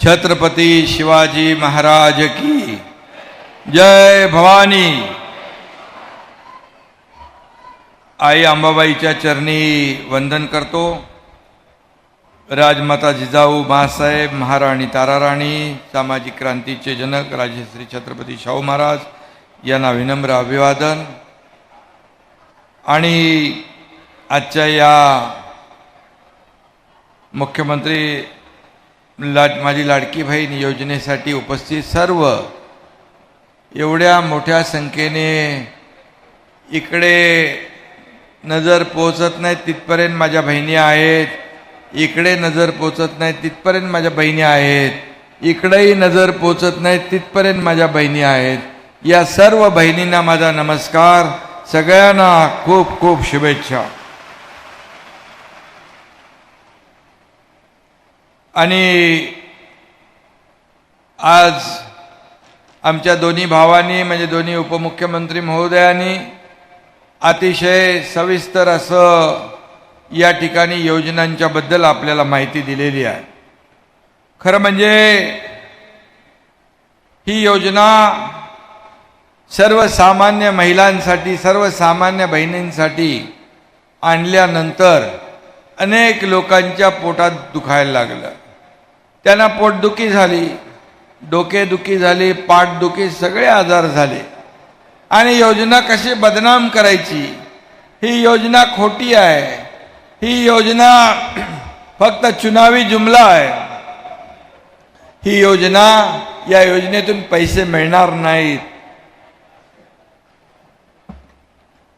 छत्रपती शिवाजी महाराज की जय भवानी। आई अंबाबाईच्या चरणी वंदन करतो। राजमाता जिजाऊ मासाहेब, महाराणी ताराराणी, सामाजिक क्रांतीचे जनक राजश्री छत्रपती शाहू महाराज यांना विनम्र अभिवादन। आणि आजच्या या मुख्यमंत्री माझी लाडकी बहीण योजनेसाठी उपस्थित सर्व एवढ्या मोठ्या संख्येने इकडे नजर पोहोचत नाही तिथपर्यंत माझ्या बहिणी आहेत, इकडे नजर पोहोचत नाही तिथपर्यंत माझ्या बहिणी आहेत, इकडेही नजर पोहोचत नाही तिथपर्यंत माझ्या बहिणी आहेत। या सर्व बहिणींना माझा नमस्कार, सगळ्यांना खूप खूप शुभेच्छा। आणि आज आमच्या दोन्ही भावांनी म्हणजे दोन्ही उपमुख्यमंत्री महोदयांनी अतिशय सविस्तर असं या ठिकाणी योजनांच्या बद्दल आपल्याला माहिती दिलेली आहे। खरं म्हणजे ही योजना सर्वसामान्य महिलांसाठी, सर्वसामान्य बहिणींसाठी आणल्यानंतर अनेक लोकांच्या पोटात दुखायला लागलं। त्यांना पोटदुखी झाली, डोकेदुखी झाली, पाठदुखी, सगळे आजार झाले। आणि योजना कशी बदनाम करायची, ही योजना खोटी आहे, ही योजना फक्त चुनावी जुमला आहे, ही योजना, या योजनेतून पैसे मिळणार नाहीत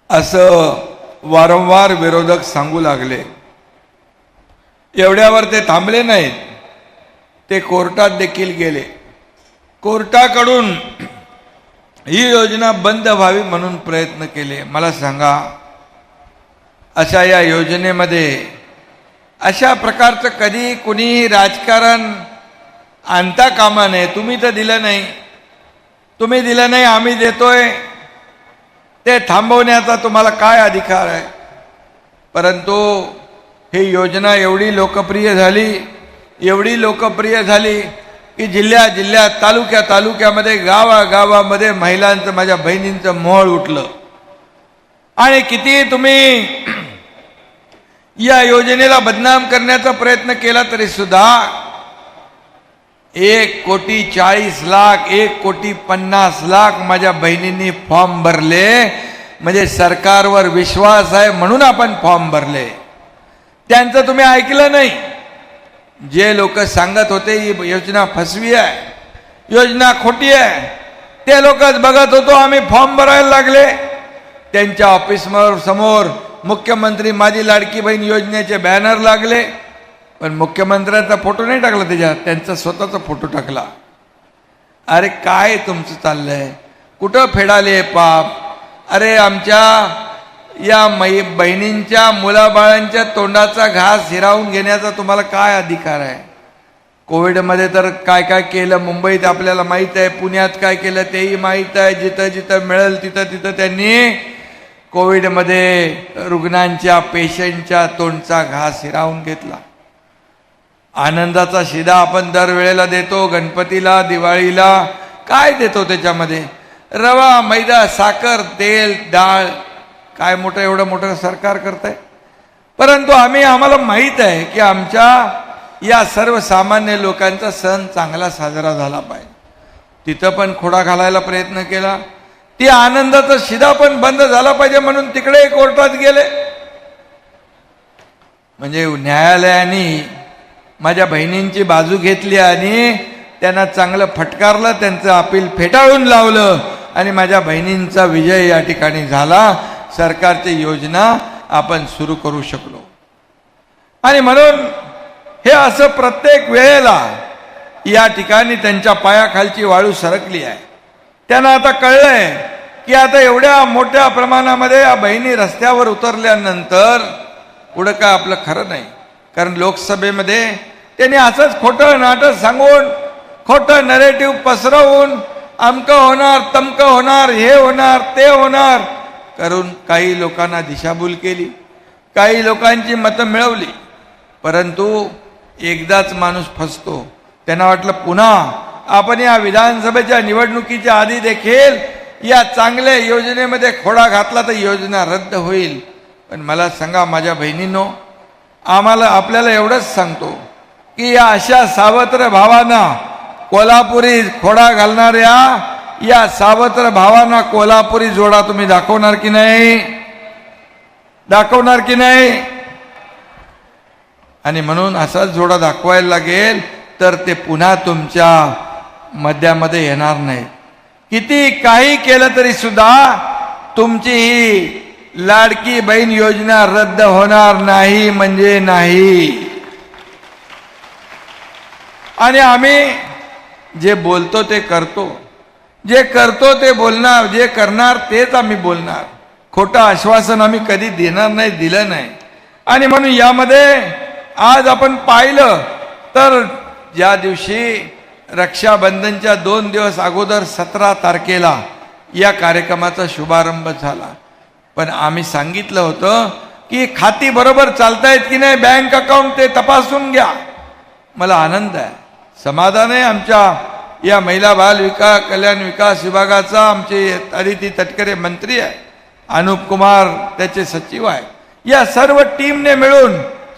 असं वारंवार विरोधक सांगू लागले। एवढ्यावर ते थांबले नाहीत, ते कोर्टात देखील गेले। कोर्टाकडून ही योजना बंद व्हावी म्हणून प्रयत्न केले। मला सांगा, अशा या योजनेमध्ये अशा प्रकारचं कधी कुणी राजकारण आणता कामा नये। तुम्ही तर दिलं नाही, तुम्ही दिलं नाही, आम्ही देतोय, ते थांबवण्याचा तुम्हाला काय अधिकार आहे? परंतु ही योजना एवढी लोकप्रिय झाली, एवढी लोकप्रिय झाली की जिल्ह्यात, तालुक्यामध्ये, गावामध्ये महिलांचं, माझ्या बहिणींचं मोहळ उठलं। आणि किती तुम्ही या योजनेला बदनाम करण्याचा प्रयत्न केला तरी सुद्धा 1,40,00,000, 1,50,00,000 माझ्या बहिणींनी फॉर्म भरले। म्हणजे सरकारवर विश्वास आहे म्हणून आपण फॉर्म भरले। त्यांचं तुम्ही ऐकलं नाही। जे लोक सांगत होते ही योजना फसवी आहे, योजना खोटी आहे, ते लोकच बघत होतो आम्ही, फॉर्म भरायला लागले। त्यांच्या ऑफिस समोर मुख्यमंत्री माझी लाडकी बहीण योजनेचे बॅनर लागले, पण मुख्यमंत्र्यांचा फोटो नाही टाकला त्याच्यात, त्यांचा स्वतःचा फोटो टाकला। अरे काय तुमचं चाललंय? कुठं फेडाले पाप? अरे आमच्या या बहिणींच्या, मुलाबाळांच्या तोंडाचा घास हिरावून घेण्याचा तुम्हाला काय अधिकार आहे? कोविडमध्ये तर काय काय केलं मुंबईत आपल्याला माहीत आहे, पुण्यात काय केलं तेही माहीत आहे। जिथं जिथं मिळेल तिथं त्यांनी कोविडमध्ये रुग्णांच्या, पेशंटच्या तोंडचा घास हिरावून घेतला। आनंदाचा शिदा आपण दरवेळेला देतो, गणपतीला, दिवाळीला काय देतो? त्याच्यामध्ये रवा, मैदा, साखर, तेल, डाळ, काय मोठं एवढं मोठं सरकार करतंय। परंतु आम्हाला माहीत आहे की आमच्या या सर्वसामान्य लोकांचा सण चांगला साजरा झाला पाहिजे। तिथं पण खोडा घालायला प्रयत्न केला। ती आनंदाचा शिदा पण बंद झाला पाहिजे म्हणून तिकडे कोर्टात गेले। म्हणजे न्यायालयाने माझ्या बहिणींची बाजू घेतली आणि त्यांना चांगलं फटकारलं, त्यांचं अपील फेटाळून लावलं आणि माझ्या बहिणींचा विजय या ठिकाणी झाला। सरकारची योजना आपण सुरू करू शकलो। आणि म्हणून हे असं प्रत्येक वेळेला या ठिकाणी त्यांच्या पायाखालची वाळू सरकली आहे। त्यांना आता कळलंय की आता एवढ्या मोठ्या प्रमाणामध्ये या बहिणी रस्त्यावर उतरल्यानंतर पुढं काय आपलं खरं नाही। कारण लोकसभेमध्ये त्यांनी असंच खोटं नाटक सांगून, खोटं नरेटिव्ह पसरवून अमकं होणार, तमकं होणार, हे होणार, ते होणार करून काही लोकांना दिशाभूल केली, काही लोकांची मतं मिळवली। परंतु एकदाच माणूस फसतो, त्यांना वाटलं पुन्हा आपण या विधानसभेच्या निवडणुकीच्या आधी देखील या चांगल्या योजनेमध्ये खोडा घातला तर योजना रद्द होईल. पण मला सांगा माझ्या बहिणींनो, आपल्याला एवढंच सांगतो की या अशा सावत्र भावांना, कोल्हापुरी खोडा घालणाऱ्या या सावत्र भावांना कोल्हापुरी जोडा तुम्ही दाखवणार की नाही? दाखवणार की नाही? आणि म्हणून असाच जोडा दाखवायला लागेल तर ते पुन्हा तुमच्या मध्यामध्ये येणार नाही. किती काही केलं तरी सुद्धा तुमची ही लाडकी बहीण योजना रद्द होणार नाही म्हणजे नाही. आणि आम्ही जे बोलतो ते करतो, जे करतो ते बोलणार, जे करणार तेच आम्ही बोलणार. खोटं आश्वासन आम्ही कधी देणार नाही, दिलं नाही. आणि म्हणून यामध्ये आज आपण पाहिलं तर ज्या दिवशी रक्षाबंधनच्या 2 दिवस अगोदर 17 तारखेला या कार्यक्रमाचा शुभारंभ झाला. पण आम्ही सांगितलं होतं की खाती बरोबर चालतायत की नाही, बँक अकाउंट ते तपासून घ्या. मला आनंद आहे, समाधान आहे. आमच्या या महिला बाल कल्याण विकास विभागाचा आमचे अदिती तटकरे मंत्री आहे, अनुप कुमार त्याचे सचिव आहे. या सर्व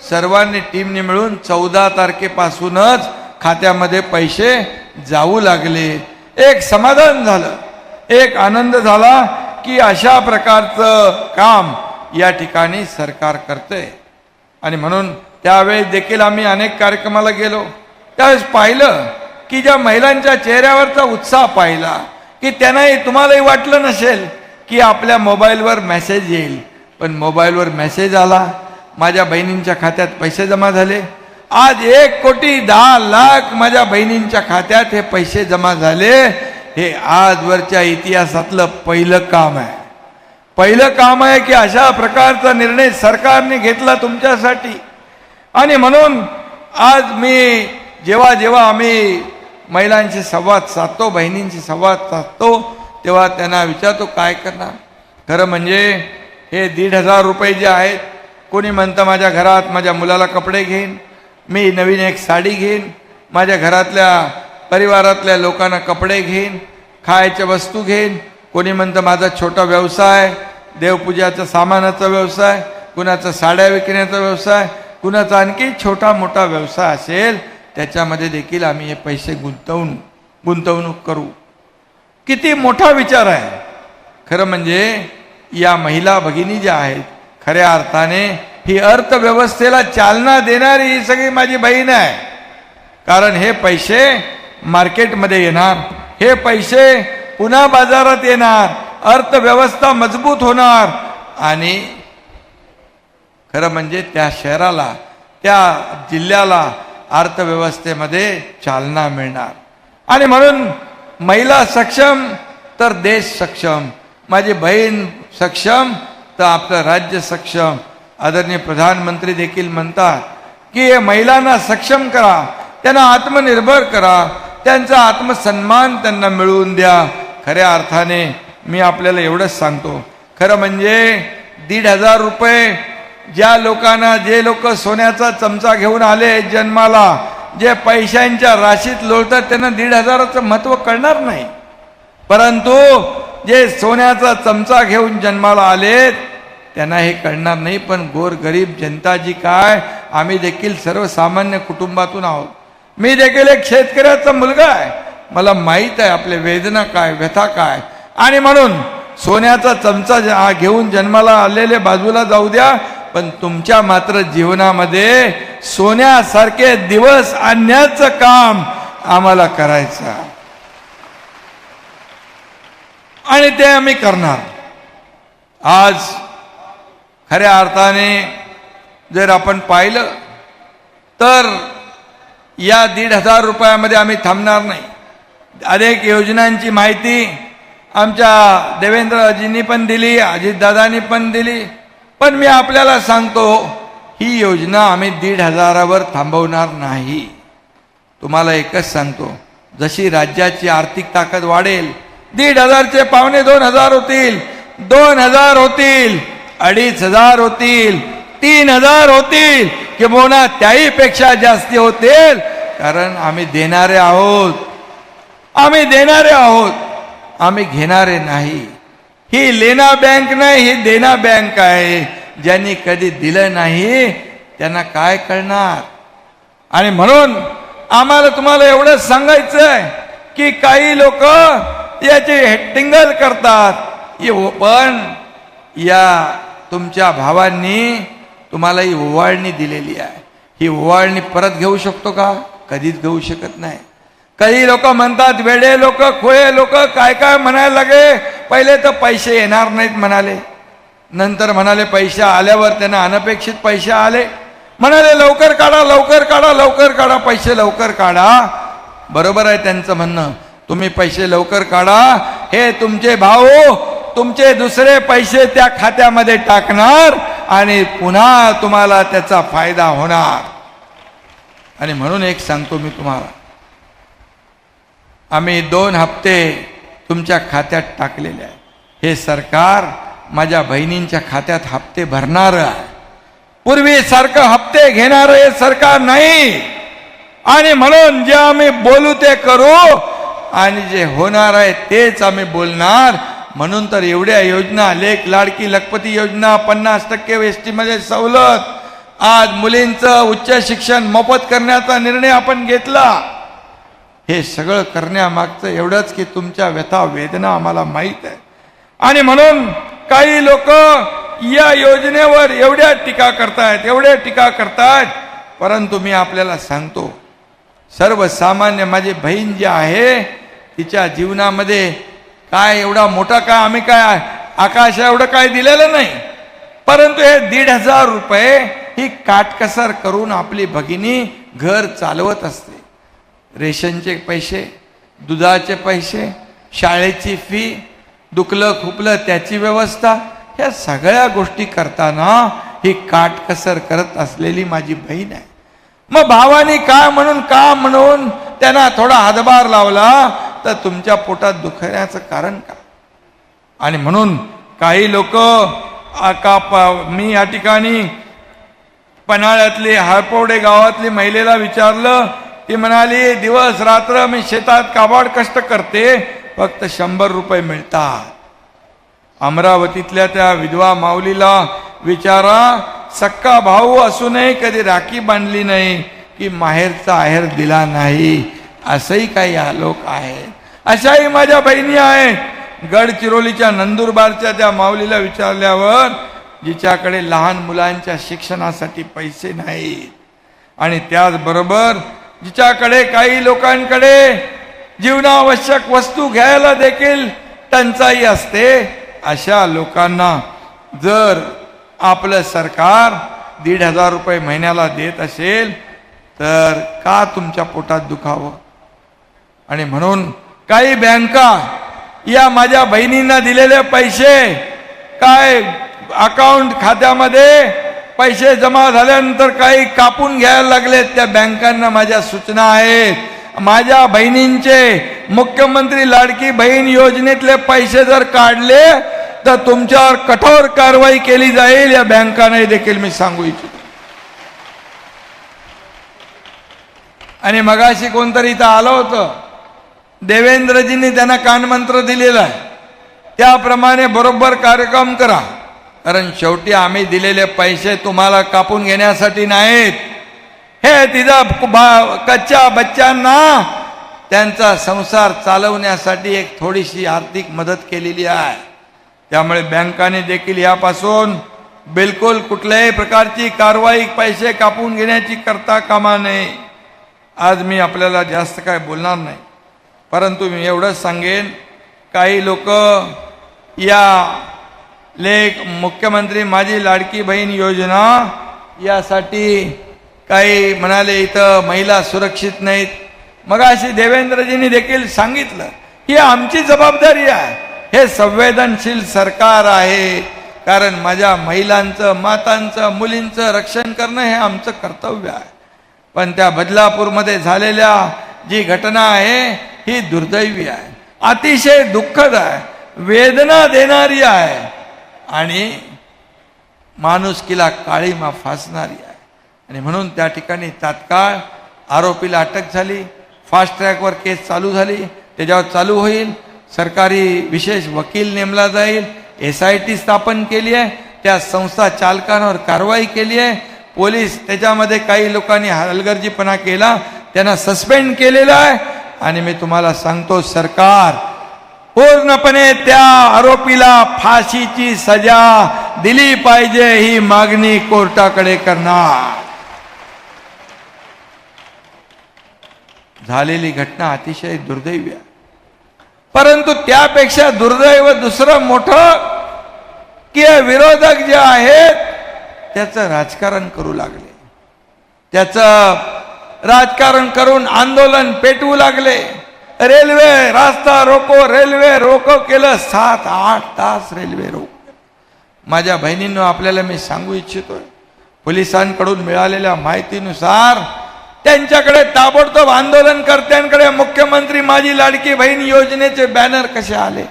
सर्वांनी टीमने मिळून 14 तारखेपासूनच खात्यामध्ये पैसे जाऊ लागले. एक समाधान झालं, एक आनंद झाला की अशा प्रकारचं काम या ठिकाणी सरकार करते. आणि म्हणून त्यावेळेस देखील आम्ही अनेक कार्यक्रमाला गेलो. त्यावेळेस पाहिलं की ज्या महिलांच्या चेहऱ्यावरचा उत्साह पाहिला की त्यांनाही, तुम्हालाही वाटलं नसेल की आपल्या मोबाईलवर मेसेज येईल, पण मोबाईलवर मेसेज आला, माझ्या बहिणींच्या खात्यात पैसे जमा झाले. आज 1,10,00,000 माझ्या बहिणींच्या खात्यात हे पैसे जमा झाले. हे आजवरच्या इतिहासातलं पहिलं काम आहे. पहिलं काम आहे की अशा प्रकारचा निर्णय सरकारने घेतला तुमच्यासाठी. आणि म्हणून आज मी जेव्हा आम्ही महिलांशी संवाद साधतो, बहिणींशी संवाद साधतो, तेव्हा त्यांना विचारतो काय करणार. खरं म्हणजे हे 1,500 रुपये जे आहेत, कोणी म्हणतं माझ्या घरात माझ्या मुलाला कपडे घेईन, मी नवीन एक साडी घेईन, माझ्या घरातल्या परिवारातल्या लोकांना कपडे घेईन, खायच्या वस्तू घेईन. कोणी म्हणतं माझा छोटा व्यवसाय, देवपूजाचा सामानाचा व्यवसाय, कुणाचा साड्या विकण्याचा व्यवसाय, कुणाचा आणखी छोटा मोठा व्यवसाय असेल, त्याच्यामध्ये देखील आम्ही हे पैसे गुंतवणूक करू. किती मोठा विचार आहे. खरं म्हणजे या महिला भगिनी ज्या आहेत, खऱ्या अर्थाने ही अर्थव्यवस्थेला चालना देणारी ही सगळी माझी बहीण आहे. कारण हे पैसे मार्केटमध्ये येणार, हे पैसे पुन्हा बाजारात येणार, अर्थव्यवस्था मजबूत होणार आणि खरं म्हणजे त्या शहराला, त्या जिल्ह्याला अर्थव्यवस्थेमध्ये चालना मिळणार. आणि म्हणून महिला सक्षम तर देश सक्षम, माझी बहीण सक्षम तर आपलं राज्य सक्षम. आदरणीय प्रधानमंत्री देखील म्हणतात की महिलांना सक्षम करा, त्यांना आत्मनिर्भर करा, त्यांचा आत्मसन्मान त्यांना मिळवून द्या. खऱ्या अर्थाने मी आपल्याला एवढंच सांगतो, खरं म्हणजे 1,500 रुपये ज्या लोकांना, जे लोक सोन्याचा चमचा घेऊन आले जन्माला, जे पैशांच्या राशीत लोळतात, त्यांना 1,500चं महत्त्व कळणार नाही. परंतु जे सोन्याचा चमचा घेऊन जन्माला आलेत त्यांना हे कळणार नाही. पण गोरगरीब जनता जी काय, आम्ही देखील सर्वसामान्य कुटुंबातून आहोत. मी देखील एक शेतकऱ्याचा मुलगा आहे, मला माहीत आहे आपले वेदना काय, व्यथा काय. आणि म्हणून सोन्याचा चमचा घेऊन जन्माला आलेले बाजूला जाऊ द्या, पण तुमच्या मात्र जीवनामध्ये सोन्यासारखे दिवस आणण्याचं काम आम्हाला करायचं आहे. आणि ते आम्ही करणार. आज खऱ्या अर्थाने जर आपण पाहिलं तर या 1,500 रुपयामध्ये आम्ही थांबणार नाही. अनेक योजनांची माहिती आमच्या देवेंद्रजींनी पण दिली, अजितदादांनी पण दिली. पण मी आपल्याला सांगतो, ही योजना आम्ही 1,500वर थांबवणार नाही. तुम्हाला एकच सांगतो, जशी राज्याची आर्थिक ताकद वाढेल, 1,500चे 2,500 होतील, 2,000 होतील, 2,500 होतील, 3,000 होतील, किंवा त्याही पेक्षा जास्ती होतील. कारण आम्ही देणारे आहोत, आम्ही देणारे आहोत, आम्ही घेणारे नाही. ही लेना बँक नाही, ही देना बँक आहे. ज्यांनी कधी दिलं नाही त्यांना काय कळणार. आणि म्हणून आम्हाला तुम्हाला एवढंच सांगायचंय की काही लोक याची टिंगल करतात, पण या तुमच्या भावांनी तुम्हाला ही ओवाळणी दिलेली आहे. ही ओवाळणी परत घेऊ शकतो का? कधीच घेऊ शकत नाही. काही लोक म्हणतात, वेडे लोक, खोये लोक काय काय म्हणायला लागे. पहिले तर पैसे येणार नाहीत म्हणाले, नंतर म्हणाले पैसे आल्यावर त्यांना अनपेक्षित पैसे आले, म्हणाले लवकर काढा लवकर काढा लवकर काढा, पैसे लवकर काढा. बरोबर आहे त्यांचं म्हणणं, तुम्ही पैसे लवकर काढा. हे तुमचे भाऊ तुमचे दुसरे पैसे त्या खात्यामध्ये टाकणार आणि पुन्हा तुम्हाला त्याचा फायदा होणार. आणि म्हणून एक सांगतो मी तुम्हाला, आम्ही 2 हप्ते तुमच्या खात्यात टाकलेले आहे. हे सरकार माझ्या बहिणींच्या खात्यात हप्ते भरणार आहे. पूर्वी सारखं हप्ते घेणार हे सरकार नाही. आणि म्हणून जे आम्ही बोलू ते करू आणि जे होणार आहे तेच आम्ही बोलणार. म्हणून तर एवढ्या योजना, लेक लाडकी लखपती योजना, 50% एसटी मध्ये सवलत, आज मुलींचं उच्च शिक्षण मोफत करण्याचा निर्णय आपण घेतला. हे सगळं करण्यामागचं एवढंच की तुमच्या व्यथा वेदना आम्हाला माहीत आहे. आणि म्हणून काही लोक या योजनेवर एवढ्या टीका करतायत, परंतु मी आपल्याला सांगतो, सर्वसामान्य माझी बहीण जी आहे तिच्या जीवनामध्ये काय एवढा मोठा काय आम्ही काय आकाश एवढं काय दिलेलं नाही, परंतु हे 1,500 रुपये ही काटकसर करून आपली भगिनी घर चालवत असते. रेशनचे पैसे, दुधाचे पैसे, शाळेची फी, दुखलं खुपलं त्याची व्यवस्था, ह्या सगळ्या गोष्टी करताना ही काटकसर करत असलेली माझी बहीण आहे. मग भावानी काय म्हणून त्यांना थोडा हातभार लावला तर तुमच्या पोटात दुखण्याचं कारण का? आणि म्हणून काही लोक मी या ठिकाणी पन्हाळ्यातली हरपवडे गावातली महिलेला विचारलं, ती म्हणाली दिवस रात्र मी शेतात काबाड कष्ट करते, फक्त 100 रुपये मिळतात. अमरावतीतल्या त्या विधवा माऊलीला विचारा, सक्का भाऊ असूनही कधी राखी बांधली नाही की माहेरचा आहेर दिला नाही. असंही काही लोक आहेत, अशाही माझ्या बहिणी आहेत. गडचिरोलीच्या नंदुरबारच्या त्या माऊलीला विचारल्यावर, जिच्याकडे लहान मुलांच्या शिक्षणासाठी पैसे नाहीत आणि त्याचबरोबर जिच्याकडे काही लोकांकडे जीवनावश्यक वस्तू घ्यायला देखील टंचाई असते, अशा लोकांना जर आपलं सरकार 1,500 रुपये महिन्याला देत असेल तर का तुमच्या पोटात दुखावं? आणि म्हणून काही बँका या माझ्या बहिणींना दिलेले पैसे काय अकाउंट खात्यामध्ये पैसे जमा झाल्यानंतर काही कापून घ्यायला लागलेत. त्या बँकांना माझ्या सूचना आहेत, माझ्या बहिणींचे मुख्यमंत्री लाडकी बहीण योजनेतले पैसे जर काढले तर तुमच्यावर कठोर कारवाई केली जाईल. या बँकांना देखील मी सांगू इच्छितो. आणि मगाशी कोणतरी इथं आलं होतं, देवेंद्रजींनी त्यांना कानमंत्र दिलेला आहे, त्याप्रमाणे बरोबर कार्यक्रम करा. कारण शेवटी आम्ही दिलेले पैसे तुम्हाला कापून घेण्यासाठी नाहीत. हे तिथं कच्च्या बच्चांना त्यांचा संसार चालवण्यासाठी एक थोडीशी आर्थिक मदत केलेली आहे. त्यामुळे बँकाने देखील यापासून बिलकुल कुठल्याही प्रकारची कारवाई पैसे कापून घेण्याची करता कामा नये. आज मी आपल्याला जास्त काय बोलणार नाही, परंतु मी एवढंच सांगेन, काही लोक या मुख्यमंत्री माझी लाडकी बहीण योजना यासाठी काही म्हणाले इथं महिला सुरक्षित नाहीत. मग अशी देवेंद्रजींनी देखील सांगितलं ही आमची जबाबदारी आहे. हे संवेदनशील सरकार आहे, कारण माझ्या महिलांचं, मातांचं, मुलींचं रक्षण करणं हे आमचं कर्तव्य आहे. पण त्या बदलापूरमध्ये झालेल्या जी घटना आहे ही दुर्दैवी आहे, अतिशय दुःखद आहे, वेदना देणारी आहे आणि माणुसकीला काळीमा फासणारी आहे. आणि म्हणून त्या ठिकाणी तात्काळ आरोपीला अटक झाली, फास्ट ट्रॅकवर केस चालू झाली, त्याच्यावर चालू होईल, सरकारी विशेष वकील नेमला जाईल, SIT स्थापन केली आहे, त्या संस्था चालकांवर कारवाई केली आहे, पोलीस त्याच्यामध्ये काही लोकांनी हलगर्जीपणा केला त्यांना सस्पेंड केलेला आहे, आणि मी तुम्हाला सांगतो सरकार पूर्णपणे त्या आरोपीला फाशीची सजा दिली पाहिजे ही मागणी कोर्टाकडे करणार. झालेली घटना अतिशय दुर्दैवी आहे, परंतु त्यापेक्षा दुर्दैव दुसरं मोठं की विरोधक जे आहेत त्याचं राजकारण करू लागले, त्याचं राजकारण करून आंदोलन पेटवू लागले. रेल्वे रेल्वे रोको केलं, 7-8 तास रेल्वे रोको. माझ्या बहिणींनो, आपल्याला मी सांगू इच्छितोय, पोलिसांकडून मिळालेल्या माहितीनुसार त्यांच्याकडे ताबडतोब आंदोलनकर्त्यांकडे मुख्यमंत्री माझी लाडकी बहीण योजनेचे बॅनर कसे आले.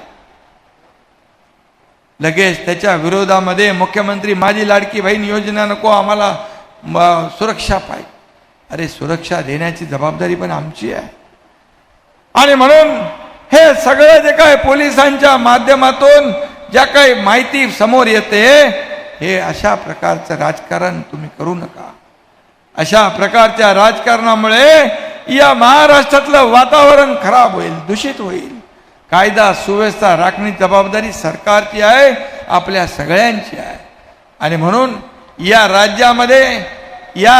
लगेच त्याच्या विरोधामध्ये मुख्यमंत्री माझी लाडकी बहीण योजना नको, आम्हाला सुरक्षा पाहिजे. अरे, सुरक्षा देण्याची जबाबदारी पण आमची आहे. आणि म्हणून हे सगळं जे काय पोलिसांच्या माध्यमातून ज्या काही माहिती समोर येते, हे अशा प्रकारचं राजकारण तुम्ही करू नका. अशा प्रकारच्या राजकारणामुळे या महाराष्ट्रातलं वातावरण खराब होईल, दूषित होईल. कायदा सुव्यवस्था राखण्याची जबाबदारी सरकारची आहे, आपल्या सगळ्यांची आहे. आणि म्हणून या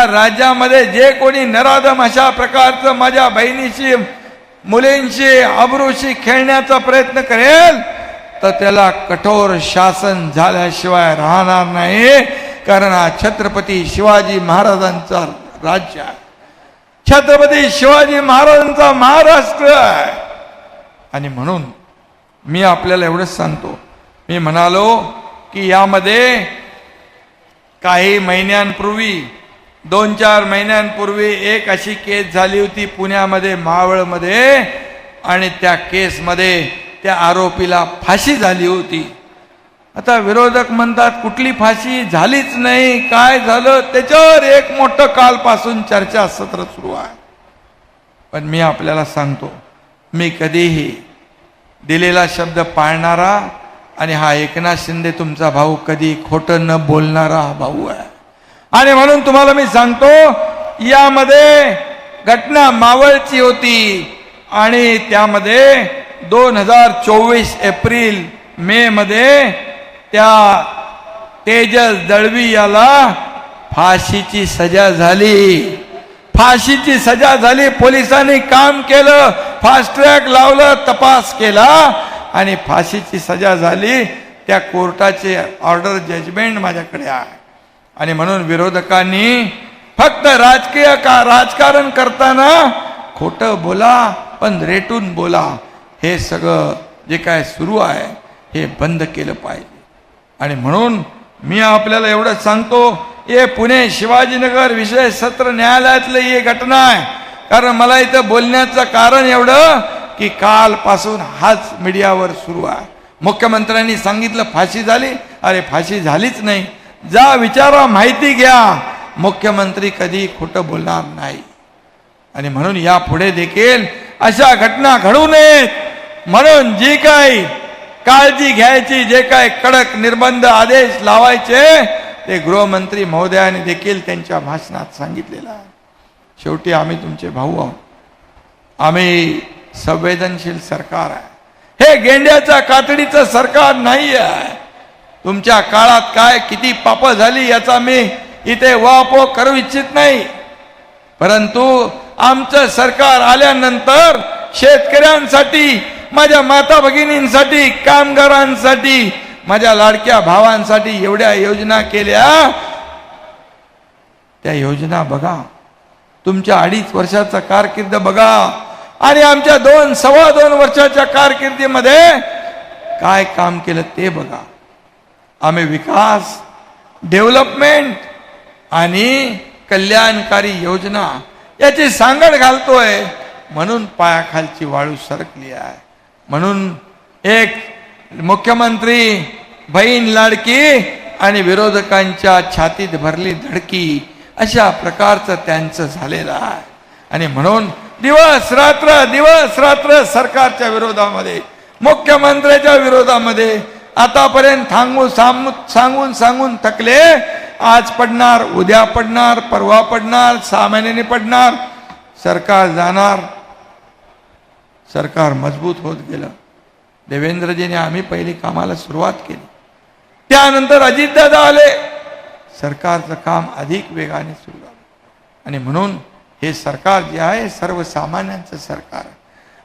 राज्यामध्ये जे कोणी नराधम अशा प्रकारचं माझ्या बहिणीशी मुलींशी अब्रूशी खेळण्याचा प्रयत्न करेल तर त्याला कठोर शासन झाल्याशिवाय राहणार नाही. कारण हा छत्रपती शिवाजी महाराजांचा राज्य आहे, छत्रपती शिवाजी महाराजांचा महाराष्ट्र आहे. आणि म्हणून मी आपल्याला एवढंच सांगतो, मी म्हणालो की यामध्ये काही महिन्यांपूर्वी 2-4 महिन्यांपूर्वी एक अशी केस झाली होती पुण्यामध्ये, मावळमध्ये, आणि त्या केसमध्ये त्या आरोपीला फाशी झाली होती. आता विरोधक म्हणतात कुठली फाशी झालीच नाही, काय झालं, त्याच्यावर एक मोठं कालपासून चर्चा सत्र सुरू आहे. पण मी आपल्याला सांगतो, मी कधीही दिलेला शब्द पाळणारा आणि हा एकनाथ शिंदे तुमचा भाऊ कधी खोटं न बोलणारा हा भाऊ आहे. आणि म्हणून तुम्हाला मी सांगतो, यामध्ये घटना मावळची होती आणि त्यामध्ये 2024 एप्रिल मे मध्ये त्या तेजस दळवी याला फाशीची सजा झाली. फाशीची सजा झाली. पोलिसांनी काम केलं, फास्ट ट्रॅक लावलं, तपास केला आणि फाशीची सजा झाली. त्या कोर्टाचे ऑर्डर जजमेंट माझ्याकडे आहे. आणि म्हणून विरोधकांनी फक्त राजकारण करताना खोटं बोला पण रेटून बोला, हे सगळं जे काय सुरू आहे हे बंद केलं पाहिजे. आणि म्हणून मी आपल्याला एवढंच सांगतो, हे पुणे शिवाजीनगर विशेष सत्र न्यायालयातली ही घटना आहे. कारण मला इथं बोलण्याचं कारण एवढं की कालपासून हाच मीडियावर सुरू आहे. मुख्यमंत्र्यांनी सांगितलं फाशी झाली, अरे फाशी झालीच नाही. जा विचारा, माहिती घ्या. मुख्यमंत्री कधी खोटं बोलणार नाही. आणि म्हणून यापुढे देखील अशा घटना घडू नयेत म्हणून जी काही काळजी घ्यायची, जे काय कडक निर्बंध आदेश लावायचे ते गृहमंत्री महोदयांनी देखील त्यांच्या भाषणात सांगितलेलं आहे. शेवटी आम्ही तुमचे भाऊ आहोत, आम्ही संवेदनशील सरकार आहे. हे गेंड्याच्या कातडीचं सरकार नाही आहे. तुमच्या काळात काय किती पाप झाली याचा मी इथे वापो करू इच्छित नाही, परंतु आमचं सरकार आल्यानंतर शेतकऱ्यांसाठी, माझ्या माता भगिनींसाठी, कामगारांसाठी, माझ्या लाडक्या भावांसाठी एवढ्या योजना केल्या. त्या योजना बघा, तुमच्या 2.5 वर्षाचा कारकीर्द बघा आणि आमच्या 2-2.25 वर्षाच्या कारकिर्दीमध्ये काय काम केलं ते बघा. आम्ही विकास, डेव्हलपमेंट आणि कल्याणकारी योजना याची सांगड घालतोय. म्हणून पायाखालची वाळू सरकली आहे. म्हणून एक मुख्यमंत्री बहीण लाडकी आणि विरोधकांच्या छातीत भरली धडकी, अशा प्रकारचं त्यांचं झालेलं आहे. आणि म्हणून दिवस रात्र सरकारच्या विरोधामध्ये, मुख्यमंत्र्याच्या विरोधामध्ये आतापर्यंत सांगून थकले. आज पडणार, उद्या पडणार, परवा पडणार, 6 महिन्यांनी पडणार, सरकार जाणार. सरकार मजबूत होत गेलं. देवेंद्रजीने आम्ही पहिली कामाला सुरुवात केली, त्यानंतर अजितदादा आले, सरकारचं काम अधिक वेगाने सुरू झालं. आणि म्हणून हे सरकार जे आहे सर्वसामान्यांचं सरकार आहे.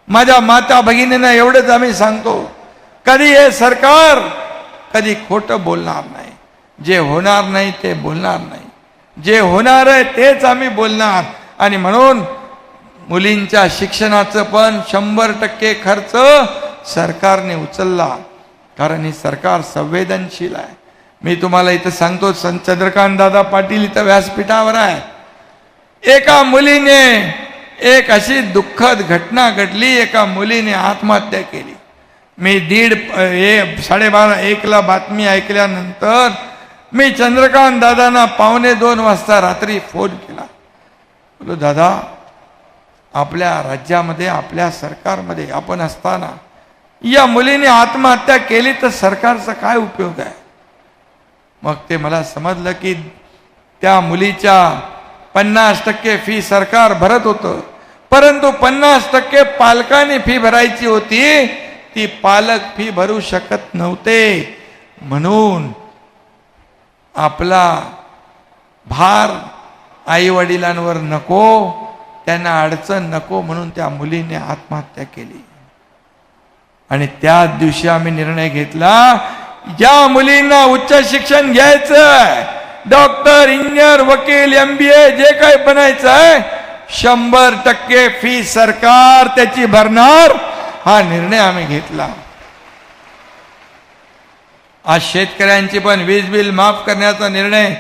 माझ्या माता भगिनींना एवढंच आम्ही सांगतो, कधी हे सरकार कधी खोटं बोलणार नाही. जे होणार नाही ते बोलणार नाही, जे होणार आहे तेच आम्ही बोलणार. आणि म्हणून मुलींच्या शिक्षणाचं पण 100% खर्च सरकारने उचलला, कारण हे सरकार संवेदनशील आहे. मी तुम्हाला इथं सांगतो, चंद्रकांत दादा पाटील इथं व्यासपीठावर आहे. एका मुलीने, एक अशी दुःखद घटना घडली, एका मुलीने आत्महत्या केली. मी 12:30-1ला बातमी ऐकल्यानंतर मी चंद्रकांत दादांना 1:45 वाजता रात्री फोन केला. बोलो, दादा, आपल्या राज्यामध्ये, आपल्या सरकारमध्ये आपण असताना या मुलीने आत्महत्या केली तर सरकारचा काय उपयोग आहे? मग ते मला समजलं की त्या मुलीच्या 50% फी सरकार भरत होतं, परंतु 50% पालकांनी फी भरायची होती, ती पालक फी भरू शकत नव्हते. म्हणून आपला भार आई वडिलांवर नको, त्यांना अडचण नको, म्हणून त्या मुलीने आत्महत्या केली. आणि त्याच दिवशी आम्ही निर्णय घेतला, ज्या मुलींना उच्च शिक्षण घ्यायचंय, डॉक्टर, इंजिनियर, वकील, MBA जे काही बनायचं आहे, 100% फी सरकार त्याची भरणार. हा निर्णय आम्ही घेतला. आज शेतकऱ्यांची पण वीज बिल माफ करण्याचा निर्णय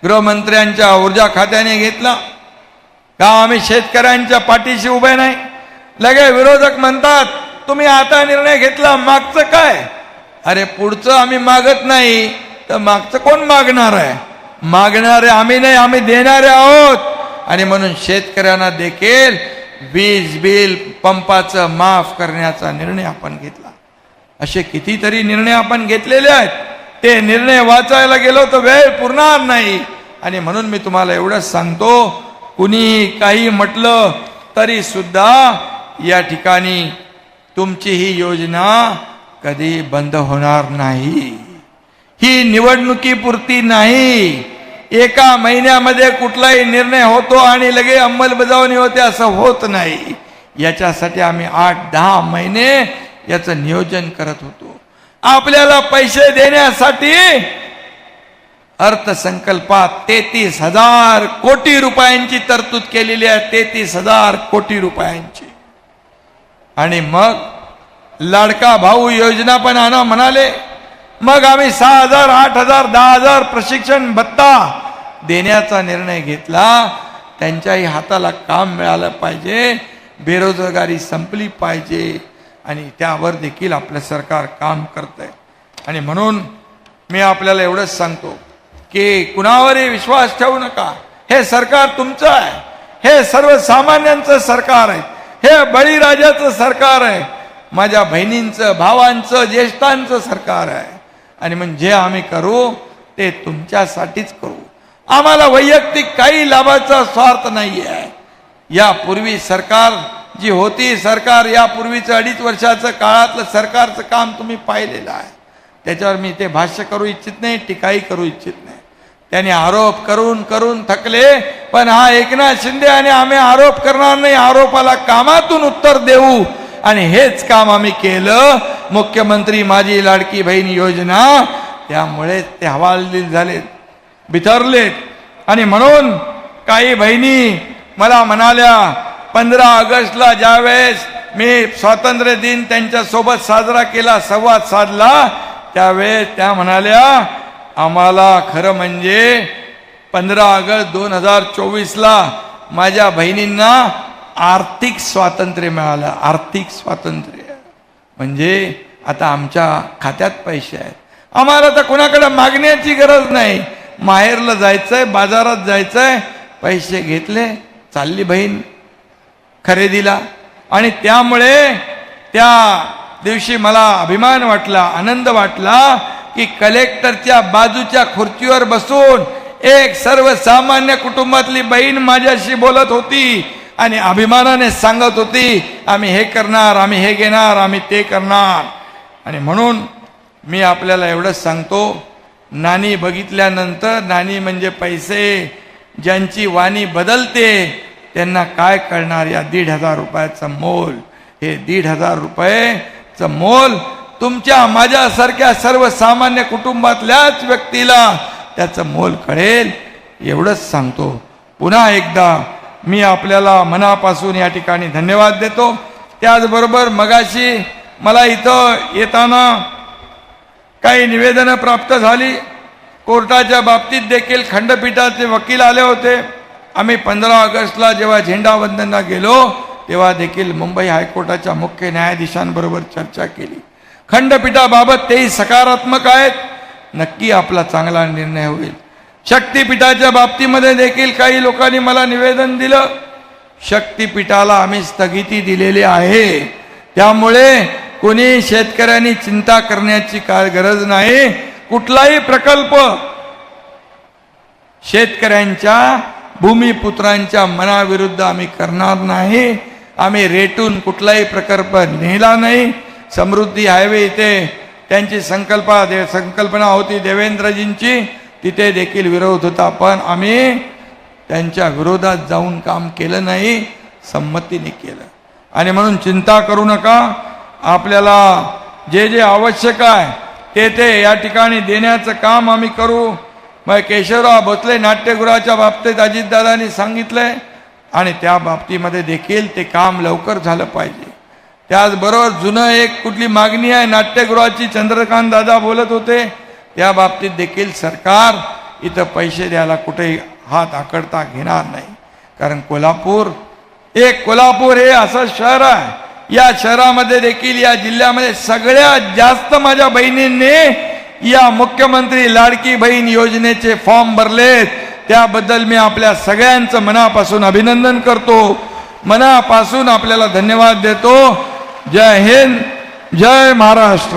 गृहमंत्र्यांच्या ऊर्जा खात्याने घेतला. का आम्ही शेतकऱ्यांच्या पाठीशी उभे नाही? लगे विरोधक म्हणतात, तुम्ही आता निर्णय घेतला, मागचं काय? अरे, पुढचं आम्ही मागत नाही तर मागचं कोण मागणार आहे? मागणारे आम्ही नाही, आम्ही देणारे आहोत. आणि म्हणून शेतकऱ्यांना देखील वीज बिल, पंपाचं माफ करण्याचा निर्णय आपण घेतला. असे कितीतरी निर्णय आपण घेतलेले आहेत. ते निर्णय वाचायला गेलो तर वेळ पुरणार नाही. आणि म्हणून मी तुम्हाला एवढंच सांगतो, कुणी काही म्हटलं तरी सुद्धा या ठिकाणी तुमची ही योजना कधी बंद होणार नाही. ही निवडणुकीपुरती नाही. एका महिन्यामध्ये कुठलाही निर्णय होतो आणि लगे अंमलबजावणी होते असं होत नाही. याच्यासाठी आम्ही 8-10 महिने याचं नियोजन करत होतो. आपल्याला पैसे देण्यासाठी अर्थसंकल्पात 33,000 कोटी रुपयांची तरतूद केलेली आहे. 33,000 कोटी रुपयांची. आणि मग लाडका भाऊ योजना पण आणा म्हणाले. मग आम्ही 6,000, 8,000, 10,000 प्रशिक्षण भत्ता देण्याचा निर्णय घेतला. त्यांच्याही हाताला काम मिळालं पाहिजे, बेरोजगारी संपली पाहिजे, आणि त्यावर देखील आपलं सरकार काम करतंय. आणि म्हणून मी आपल्याला एवढंच सांगतो की कुणावरही विश्वास ठेवू नका. हे सरकार तुमचं आहे, हे सर्वसामान्यांचं सरकार आहे, हे बळीराजाचं सरकार आहे, माझ्या बहिणींचं, भावांचं, ज्येष्ठांचं सरकार आहे. आणि म्हणजे आम्ही करू ते तुमच्यासाठीच करू. आम्हाला वैयक्तिक काही लाभाचा स्वार्थ नाही आहे. यापूर्वी सरकार जी होती, सरकार यापूर्वीचं 2.5 वर्षाचं काळातलं सरकारचं काम तुम्ही पाहिलेलं आहे. त्याच्यावर मी ते भाष्य करू इच्छित नाही, टीकाही करू इच्छित नाही. त्याने आरोप करून करून थकले. पण हा एकनाथ शिंदे आणि आम्ही आरोप करणार नाही, आरोपाला कामातून उत्तर देऊ. आणि हेच काम आम्ही केलं. मुख्यमंत्री माझी लाडकी बहीण योजना, त्यामुळे ते हवालदिल झालेत, बिथरलेत. आणि म्हणून काही बहिणी मला म्हणाल्या, 15 ऑगस्टला ज्यावेळेस मी स्वातंत्र्य दिन त्यांच्या सोबत साजरा केला, संवाद साधला, त्यावेळेस त्या म्हणाल्या, आम्हाला खरं म्हणजे 15 ऑगस्ट 2024ला माझ्या बहिणींना आर्थिक स्वातंत्र्य मिळालं. आर्थिक स्वातंत्र्य म्हणजे आता आमच्या खात्यात पैसे आहेत, आम्हाला तर कोणाकडे मागण्याची गरज नाही. माहेरला जायचंय, बाजारात जायचंय, पैसे घेतले, चालली बहीण खरेदीला. आणि त्यामुळे त्या दिवशी मला अभिमान वाटला, आनंद वाटला की कलेक्टरच्या बाजूच्या खुर्चीवर बसून एक सर्वसामान्य कुटुंबातली बहीण माझ्याशी बोलत होती आणि अभिमानाने सांगत होती, आम्ही हे करणार, आम्ही हे घेणार, आम्ही ते करणार. आणि म्हणून मी आपल्याला एवढंच सांगतो, नाणी बघितल्यानंतर, नाणी म्हणजे पैसे, ज्यांची वाणी बदलते त्यांना काय कळणार या 1,500 रुपयाचं मोल. हे 1,500 रुपयेचं मोल तुमच्या माझ्यासारख्या सर्वसामान्य कुटुंबातल्याच व्यक्तीला त्याचं मोल कळेल, एवढंच सांगतो. पुन्हा एकदा मी आपल्याला मनापासून या ठिकाणी धन्यवाद देतो. त्याचबरोबर मगाशी मला इथं येताना काही निवेदनं प्राप्त झाली. कोर्टाच्या बाबतीत देखील खंडपीठाचे वकील आले होते. आम्ही 15 ऑगस्टला जेव्हा झेंडावंदनला गेलो तेव्हा देखील मुंबई हायकोर्टाच्या मुख्य न्यायाधीशांबरोबर चर्चा केली. खंडपीठाबाबत तेही सकारात्मक आहेत. नक्की आपला चांगला निर्णय होईल. शक्तीपीठाच्या बाबतीमध्ये देखील काही लोकांनी मला निवेदन दिलं. शक्तीपीठाला आम्ही स्थगिती दिलेली आहे. त्यामुळे कोणी शेतकऱ्यांनी चिंता करण्याची काय गरज नाही. कुठलाही प्रकल्प शेतकऱ्यांच्या भूमिपुत्रांच्या मनाविरुद्ध आम्ही करणार नाही. आम्ही रेटून कुठलाही प्रकल्प नेला नाही. समृद्धी हायवे इथे त्यांची संकल्पना होती देवेंद्रजींची, तिथे देखील विरोध होता, पण आम्ही त्यांच्या विरोधात जाऊन काम केलं नाही, संमतीने केलं. आणि म्हणून चिंता करू नका. आपल्याला जे जे आवश्यक आहे ते या ठिकाणी देण्याचं काम आम्ही करू. मग केशवराव भोसले नाट्यगृहाच्या बाबतीत अजितदादांनी सांगितलंय आणि त्या बाबतीमध्ये देखील ते काम लवकर झालं पाहिजे. त्याचबरोबर जुनं एक कुठली मागणी आहे नाट्यगृहाची, चंद्रकांत दादा बोलत होते, त्या बाबतीत देखील सरकार इथं पैसे द्यायला कुठेही हात आकडता घेणार नाही. कारण कोल्हापूर हे असं शहर आहे, या शहरामध्ये देखील या जिल्ह्यामध्ये सगळ्यात जास्त माझ्या बहिणींनी या मुख्यमंत्री लाडकी बहीण योजनेचे फॉर्म भरलेत. त्याबद्दल मी आपल्या सगळ्यांचं मनापासून अभिनंदन करतो, मनापासून आपल्याला धन्यवाद देतो. जय हिंद, जय महाराष्ट्र.